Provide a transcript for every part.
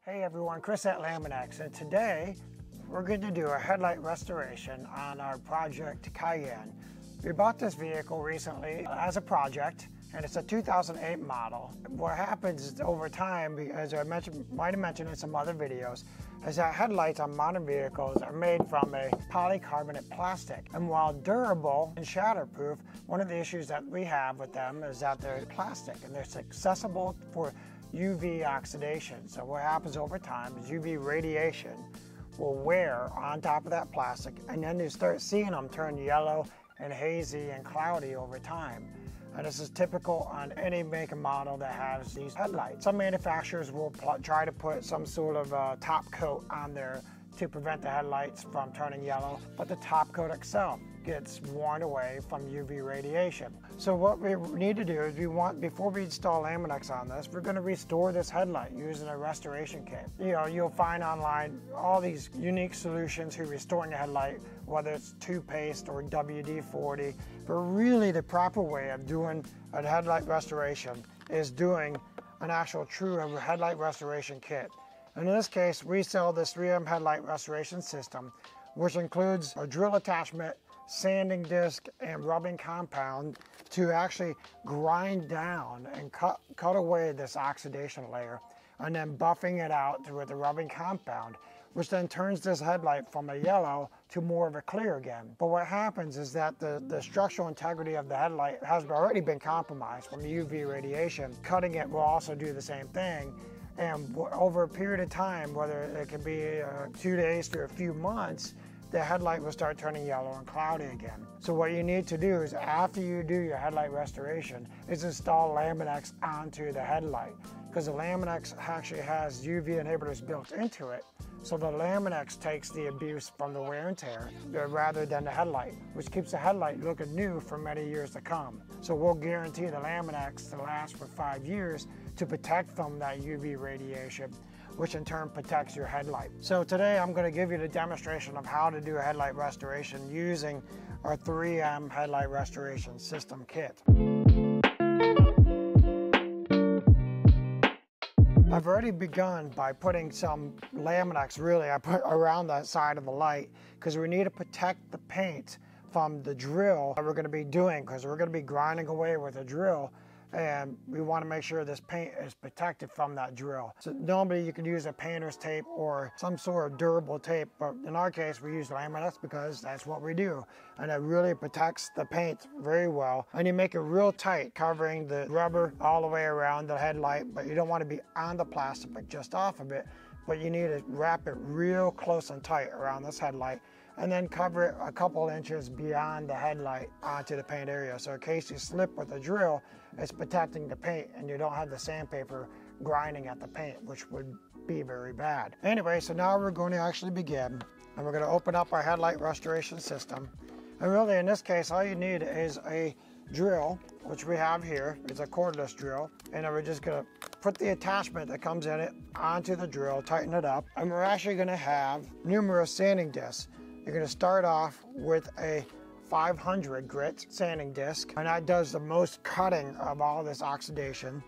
Hey everyone, Chris at Laminex, and today we're going to do a headlight restoration on our Project Cayenne. We bought this vehicle recently as a project, and it's a 2008 model. What happens is over time, as I might have mentioned in some other videos, is that headlights on modern vehicles are made from a polycarbonate plastic. And while durable and shatterproof, one of the issues that we have with them is that they're plastic and they're accessible for UV oxidation. So what happens over time is UV radiation will wear on top of that plastic, and then you start seeing them turn yellow and hazy and cloudy over time. And this is typical on any make and model that has these headlights. Some manufacturers will try to put some sort of top coat on there to prevent the headlights from turning yellow, but the top coat itself gets worn away from UV radiation. So what we need to do is before we install Laminex on this, we're going to restore this headlight using a restoration kit. You'll find online all these unique solutions to restoring a headlight, whether it's toothpaste or WD-40, but really the proper way of doing a headlight restoration is doing an actual true headlight restoration kit. And in this case, we sell this 3M headlight restoration system, which includes a drill attachment, sanding disc, and rubbing compound to actually grind down and cut away this oxidation layer, and then buffing it out with the rubbing compound, which then turns this headlight from a yellow to more of a clear again. But what happens is that the structural integrity of the headlight has already been compromised from UV radiation. Cutting it will also do the same thing. And over a period of time, whether it can be 2 days to a few months, the headlight will start turning yellow and cloudy again. So what you need to do is, after you do your headlight restoration, is install Laminex onto the headlight, because the Laminex actually has UV inhibitors built into it. So the Laminex takes the abuse from the wear and tear rather than the headlight, which keeps the headlight looking new for many years to come. So we'll guarantee the Laminex to last for 5 years to protect from that UV radiation, which in turn protects your headlight. So today I'm going to give you the demonstration of how to do a headlight restoration using our 3M headlight restoration system kit. I've already begun by putting some Laminex, I put around the side of the light, because we need to protect the paint from the drill that we're going to be doing, because we're going to be grinding away with a drill, and we want to make sure this paint is protected from that drill. So normally you can use a painter's tape or some sort of durable tape, but in our case we use Laminex because that's what we do, and it really protects the paint very well. And you make it real tight, covering the rubber all the way around the headlight, but you don't want to be on the plastic but just off of it, but you need to wrap it real close and tight around this headlight, and then cover it a couple inches beyond the headlight onto the paint area. So in case you slip with the drill, it's protecting the paint and you don't have the sandpaper grinding at the paint, which would be very bad. Anyway, so now we're going to actually begin, and we're going to open up our headlight restoration system. And really in this case, all you need is a drill, which we have here. It's a cordless drill, and then we're just going to put the attachment that comes in it onto the drill, tighten it up, and we're actually going to have numerous sanding discs. You're going to start off with a 500 grit sanding disc, and that does the most cutting of all this oxidation.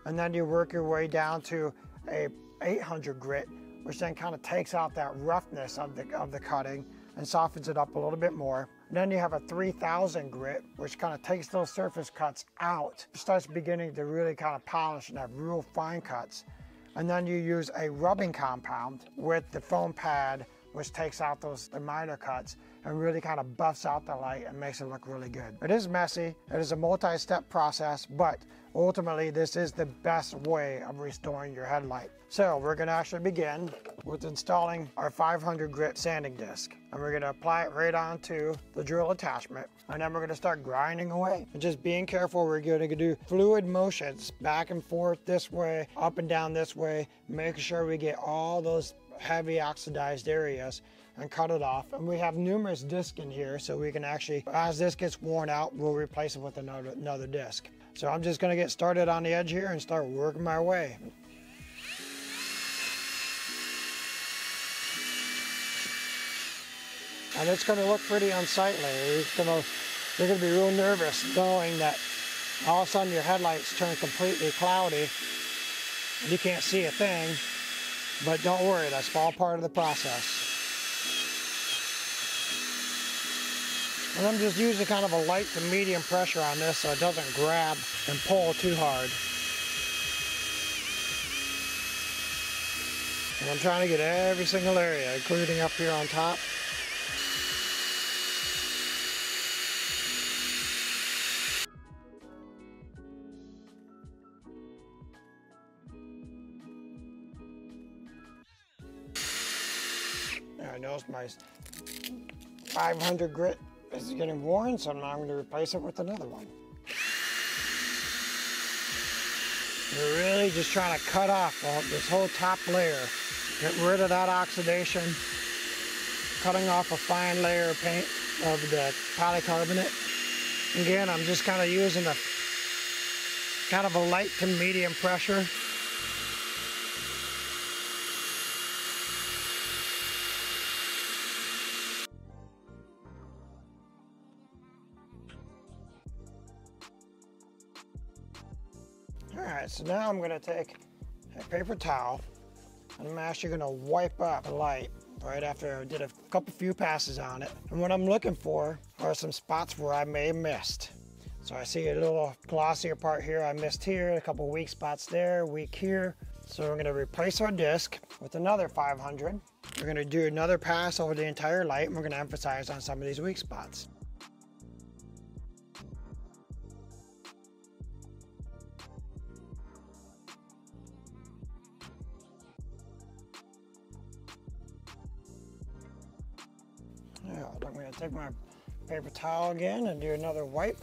And then you work your way down to a 800 grit, which then kind of takes out that roughness of the cutting and softens it up a little bit more. And then you have a 3000 grit, which kind of takes those surface cuts out. It starts beginning to really kind of polish and have real fine cuts. And then you use a rubbing compound with the foam pad, which takes out the minor cuts and really kind of buffs out the light and makes it look really good. It is messy, it is a multi-step process, but ultimately this is the best way of restoring your headlight. So we're going to actually begin with installing our 500 grit sanding disc, and we're going to apply it right onto the drill attachment, and then we're going to start grinding away. And just being careful, we're going to do fluid motions back and forth this way, up and down this way, making sure we get all those heavy oxidized areas and cut it off. And we have numerous discs in here, so we can actually, as this gets worn out, we'll replace it with another disc. So I'm just going to get started on the edge here and start working my way. And it's going to look pretty unsightly. You're going to be real nervous knowing that all of a sudden your headlights turn completely cloudy and you can't see a thing. but don't worry, that's all part of the process. And I'm just using kind of a light to medium pressure on this so it doesn't grab and pull too hard. And I'm trying to get every single area, including up here on top. I noticed my 500 grit is getting worn, so now I'm going to replace it with another one. You're really just trying to cut off this whole top layer. Get rid of that oxidation, cutting off a fine layer of paint of the polycarbonate. Again, I'm just kind of using a kind of a light to medium pressure. Alright, so now I'm going to take a paper towel and I'm actually going to wipe up the light right after I did a few passes on it. And what I'm looking for are some spots where I may have missed. So I see a little glossier part here I missed here, a couple weak spots there, weak here. So we're going to replace our disc with another 500. We're going to do another pass over the entire light and we're going to emphasize on some of these weak spots. Yeah, I'm going to take my paper towel again and do another wipe.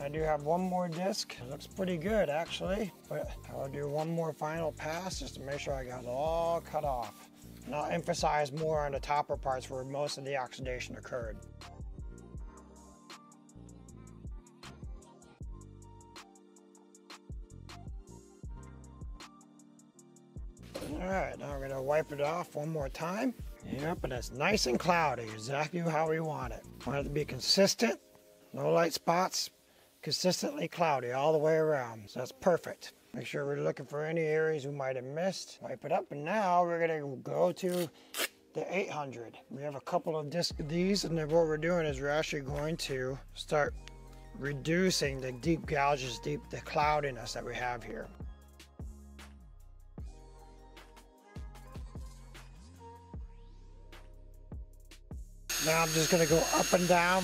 I do have one more disc. It looks pretty good actually, but I'll do one more final pass just to make sure I got it all cut off. And I'll emphasize more on the topper parts where most of the oxidation occurred. All right, now we're going to wipe it off one more time. Yep, and it's nice and cloudy, exactly how we want it. Want it to be consistent, no light spots, consistently cloudy all the way around. So that's perfect. Make sure we're looking for any areas we might have missed. Wipe it up, and now we're going to go to the 800. We have a couple of discs of these, and then what we're doing is we're actually going to start reducing the deep gouges, the cloudiness that we have here. Now I'm just going to go up and down.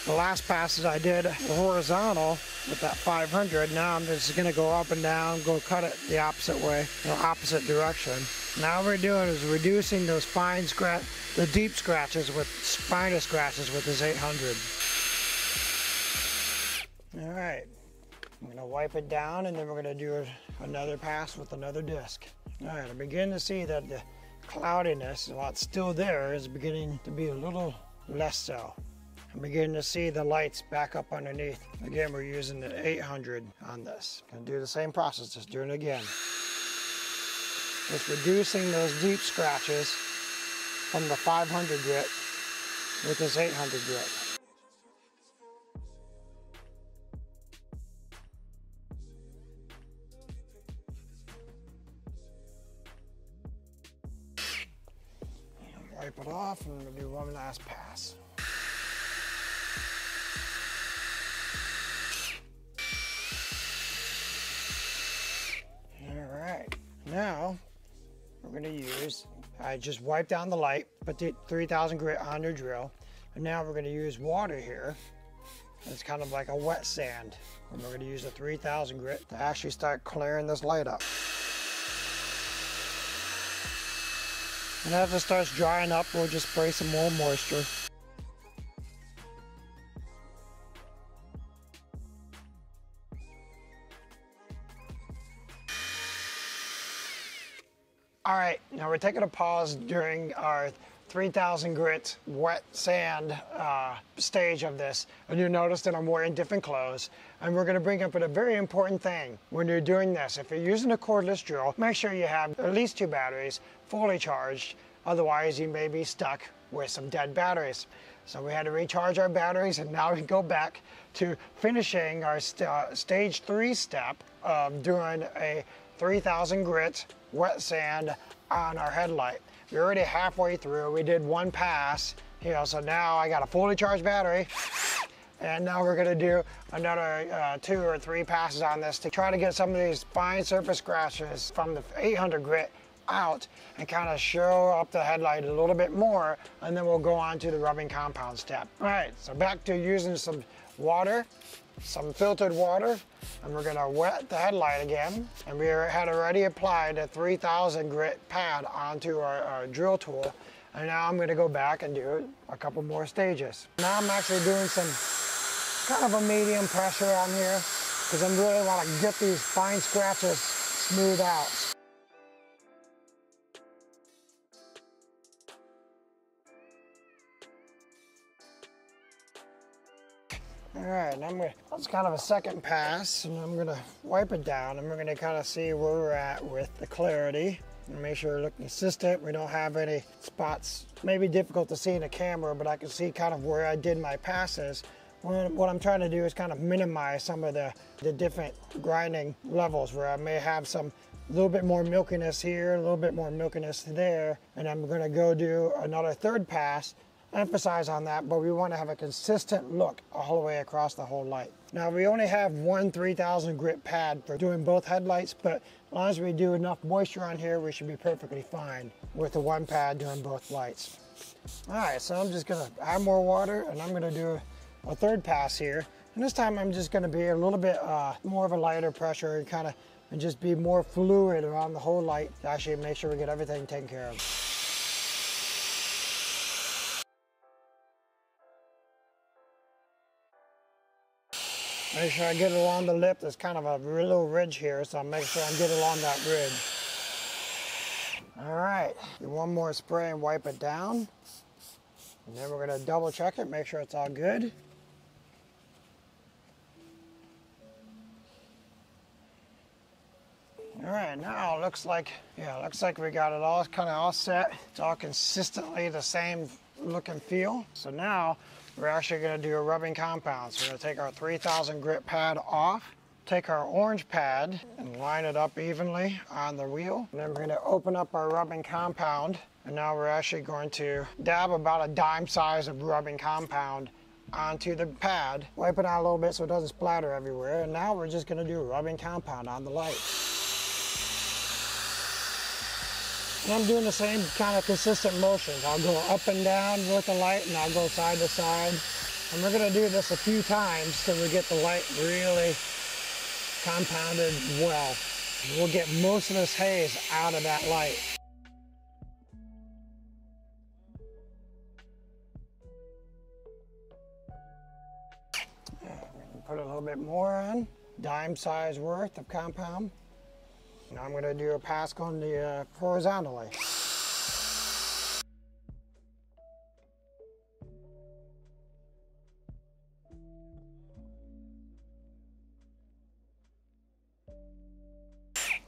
The last passes I did horizontal with that 500. Now I'm just going to go up and down, go cut it the opposite way, the opposite direction. Now what we're doing is reducing those fine scratch, the deep scratches with finer scratches with this 800. All right, I'm going to wipe it down and then we're going to do another pass with another disc. All right, I begin to see that the cloudiness, while it's still there, is beginning to be a little less so. I'm beginning to see the lights back up underneath. Again, we're using the 800 on this. Gonna do the same process, just doing it again. Just reducing those deep scratches from the 500 grit with this 800 grit. Wipe it off and we'll do one last pass. All right, now we're going to use, I just wiped down the light, put the 3000 grit on your drill, and now we're going to use water here. It's kind of like a wet sand, and we're going to use the 3000 grit to actually start clearing this light up. And as it starts drying up, we'll just spray some more moisture. All right, now we're taking a pause during our 3000 grit wet sand stage of this. And you notice that I'm wearing different clothes. And we're gonna bring up a very important thing when you're doing this. If you're using a cordless drill, make sure you have at least 2 batteries fully charged. Otherwise, you may be stuck with some dead batteries. So we had to recharge our batteries, and now we go back to finishing our stage 3 step of doing a 3000 grit wet sand on our headlight. We're already halfway through. We did one pass, you know, so now I got a fully charged battery. And now we're gonna do another 2 or 3 passes on this to try to get some of these fine surface scratches from the 800 grit out and kind of show up the headlight a little bit more, and then we'll go on to the rubbing compound step. All right, so back to using some water, some filtered water, and we're gonna wet the headlight again. And we had already applied a 3000 grit pad onto our drill tool. And now I'm gonna go back and do a couple more stages. Now I'm actually doing some kind of a medium pressure on here because I really want to get these fine scratches smooth out. All right, that's kind of a second pass, and I'm gonna wipe it down, and we're gonna kind of see where we're at with the clarity. And make sure we look consistent. We don't have any spots, maybe difficult to see in the camera, but I can see kind of where I did my passes. What I'm trying to do is kind of minimize some of the different grinding levels where I may have some a little bit more milkiness here, a little bit more milkiness there, and I'm gonna go do another third pass, emphasize on that, but we want to have a consistent look all the way across the whole light. Now we only have one 3000 grit pad for doing both headlights, but as long as we do enough moisture on here, we should be perfectly fine with the one pad doing both lights. All right, so I'm just gonna add more water, and I'm gonna do a third pass here. And this time I'm just gonna be a little bit more of a lighter pressure and just be more fluid around the whole light to actually make sure we get everything taken care of. Make sure I get along the lip. There's kind of a little ridge here, so I'll make sure I get along that ridge. All right, do one more spray and wipe it down. And then we're gonna double check it, make sure it's all good. All right, now it looks like we got it all kind of all set. It's all consistently the same look and feel. So now we're actually gonna do a rubbing compound. So we're gonna take our 3000 grit pad off, take our orange pad and line it up evenly on the wheel. And then we're gonna open up our rubbing compound. And now we're actually going to dab about a dime size of rubbing compound onto the pad, wipe it out a little bit so it doesn't splatter everywhere. And now we're just gonna do a rubbing compound on the light. And I'm doing the same kind of consistent motions. I'll go up and down with the light, and I'll go side to side. And we're gonna do this a few times till we get the light really compounded well. We'll get most of this haze out of that light. Put a little bit more in, dime size worth of compound. Now I'm going to do a pass going the horizontally.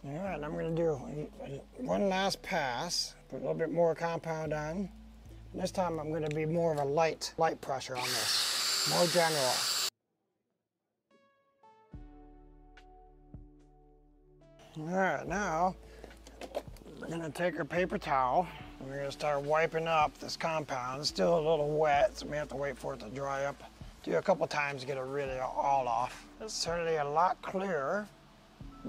All right, and I'm going to do one last pass, put a little bit more compound on. And this time I'm going to be more of a light pressure on this, more general. All right, now we're gonna take our paper towel and we're gonna start wiping up this compound. It's still a little wet, so we have to wait for it to dry up. Do a couple times to get it really all off. It's certainly a lot clearer.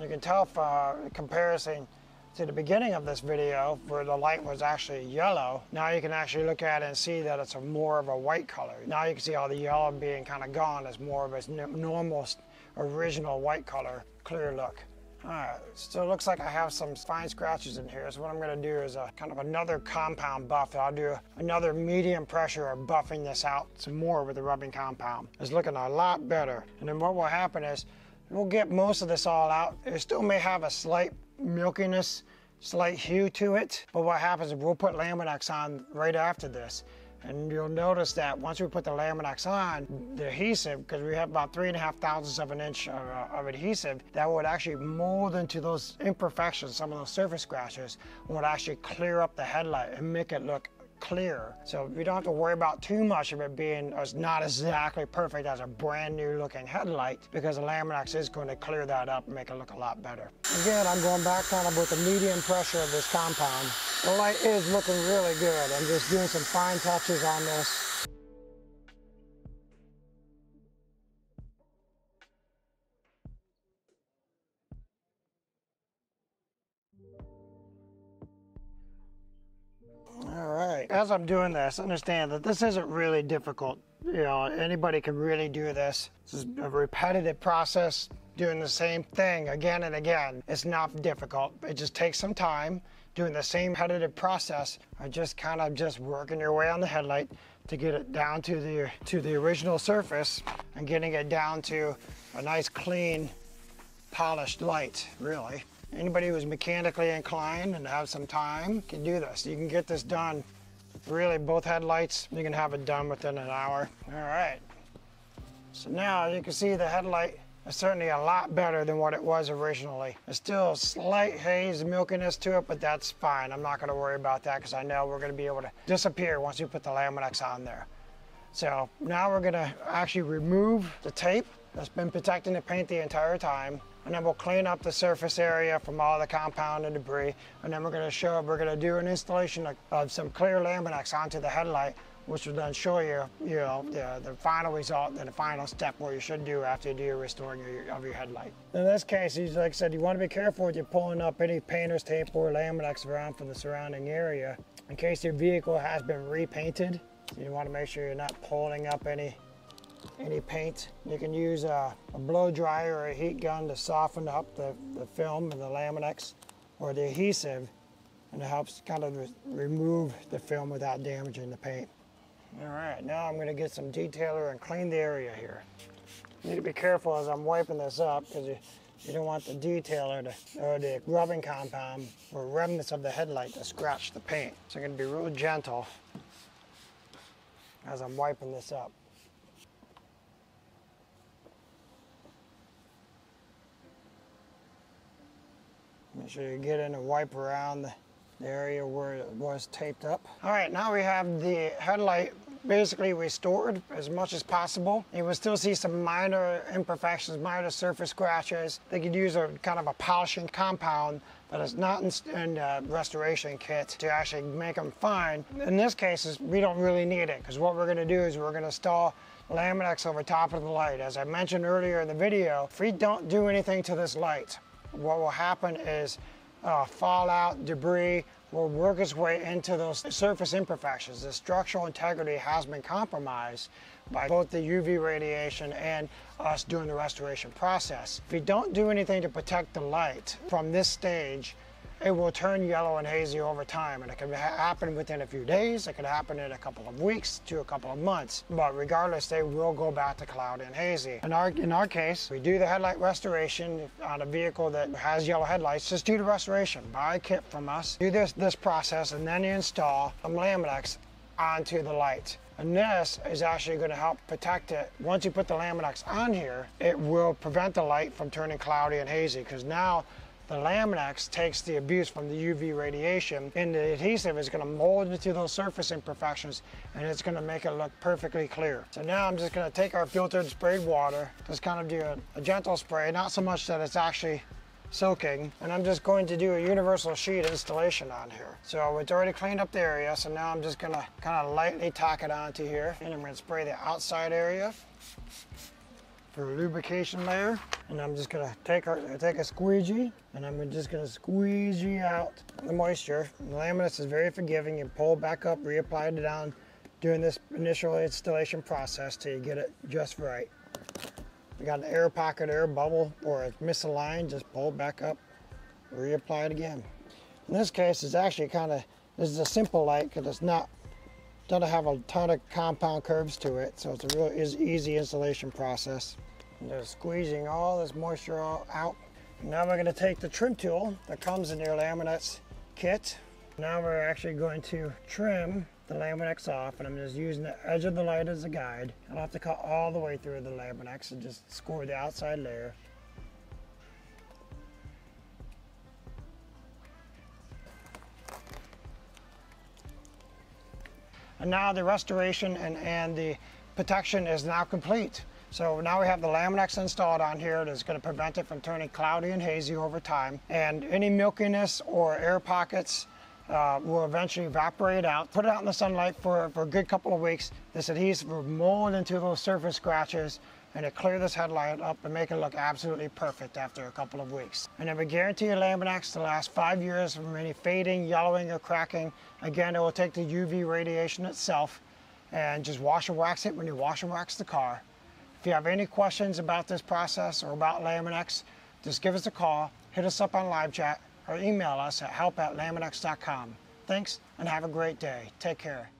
You can tell from comparison to the beginning of this video where the light was actually yellow. Now you can actually look at it and see that it's more of a white color. Now you can see all the yellow being kind of gone as more of its normal, original white color, clear look. All right, so it looks like I have some fine scratches in here. So what I'm gonna do is kind of another compound buff. I'll do another medium pressure of buffing this out some more with the rubbing compound. It's looking a lot better. And then what will happen is we'll get most of this all out. It still may have a slight milkiness, slight hue to it. But what happens is we'll put Laminax on right after this. And you'll notice that once we put the Laminax on, the adhesive, because we have about 3.5 thousandths of an inch of adhesive, that would actually mold into those imperfections, some of those surface scratches, would actually clear up the headlight and make it look clear. So we don't have to worry about too much of it being not exactly perfect as a brand new looking headlight, because the Laminax is going to clear that up and make it look a lot better. Again, I'm going back kind of with the medium pressure of this compound. The light is looking really good. I'm just doing some fine touches on this. All right, as I'm doing this, understand that this isn't really difficult. You know, anybody can really do this. This is a repetitive process, doing the same thing again and again. It's not difficult. It just takes some time doing the same repetitive process, or just kind of just working your way on the headlight to get it down to the original surface and getting it down to a nice, clean, polished light, really. Anybody who's mechanically inclined and have some time can do this. You can get this done. Really, both headlights, you can have it done within an hour. All right. So now you can see the headlight is certainly a lot better than what it was originally. There's still a slight haze, milkiness to it, but that's fine. I'm not going to worry about that because I know we're going to be able to disappear once you put the Laminax on there. So now we're going to actually remove the tape that's been protecting the paint the entire time. And then we'll clean up the surface area from all the compound and debris. And then we're going to do an installation of some clear Laminax onto the headlight, which will then show you, the final result and the final step what you should do after you do your restoring of your headlight. In this case, like I said, you want to be careful with you pulling up any painter's tape or Laminax around from the surrounding area in case your vehicle has been repainted. So you want to make sure you're not pulling up any paint. You can use a blow dryer or a heat gun to soften up the film and the Laminax or the adhesive, and it helps kind of remove the film without damaging the paint. All right, now I'm going to get some detailer and clean the area here. You need to be careful as I'm wiping this up because you don't want the detailer or the rubbing compound or remnants of the headlight to scratch the paint. So I'm going to be real gentle as I'm wiping this up. Make sure you get in and wipe around the area where it was taped up. All right, now we have the headlight basically restored as much as possible. You will still see some minor imperfections, minor surface scratches. They could use a kind of a polishing compound that is not in the restoration kit to actually make them fine. In this case, we don't really need it because what we're going to do is we're going to install Laminax over top of the light. As I mentioned earlier in the video, if we don't do anything to this light, what will happen is fallout, debris will work its way into those surface imperfections. The structural integrity has been compromised by both the UV radiation and us doing the restoration process. If we don't do anything to protect the light from this stage, it will turn yellow and hazy over time, and it can happen within a few days. It can happen in a couple of weeks to a couple of months, but regardless, they will go back to cloudy and hazy. In our case, we do the headlight restoration on a vehicle that has yellow headlights. Just do the restoration, buy a kit from us, do this process, and then you install some Laminax onto the light. And this is actually going to help protect it. Once you put the Laminax on here, it will prevent the light from turning cloudy and hazy, because now the Laminax takes the abuse from the UV radiation, and the adhesive is going to mold into those surface imperfections, and it's going to make it look perfectly clear. So now I'm just going to take our filtered sprayed water, just kind of do a gentle spray, not so much that it's actually soaking, and I'm just going to do a universal sheet installation on here. So it's already cleaned up the area, so now I'm just going to kind of lightly tack it onto here, and I'm going to spray the outside area for a lubrication layer, and I'm just gonna take a squeegee, and I'm just gonna squeegee out the moisture. The Laminax is very forgiving. You pull back up, reapply it down during this initial installation process till you get it just right. If you got an air pocket, air bubble, or it's misaligned, just pull it back up, reapply it again. In this case, it's actually this is a simple light because it's doesn't have a ton of compound curves to it, so it's a real easy installation process. And just squeezing all this moisture out. Now we're going to take the trim tool that comes in your Laminax kit. Now we're actually going to trim the Laminax off, and I'm just using the edge of the light as a guide. I don't have to cut all the way through the Laminax and just score the outside layer. And now the restoration and the protection is now complete. So now we have the Laminex installed on here that's going to prevent it from turning cloudy and hazy over time. And any milkiness or air pockets will eventually evaporate out. Put it out in the sunlight for a good couple of weeks. This adhesive will mold into those surface scratches, and it clear this headlight up and make it look absolutely perfect after a couple of weeks. And then we guarantee your Laminex to last 5 years from any fading, yellowing, or cracking. Again, it will take the UV radiation itself and just wash and wax it when you wash and wax the car. If you have any questions about this process or about Laminex, just give us a call, hit us up on live chat, or email us at help@laminex.com. Thanks, and have a great day. Take care.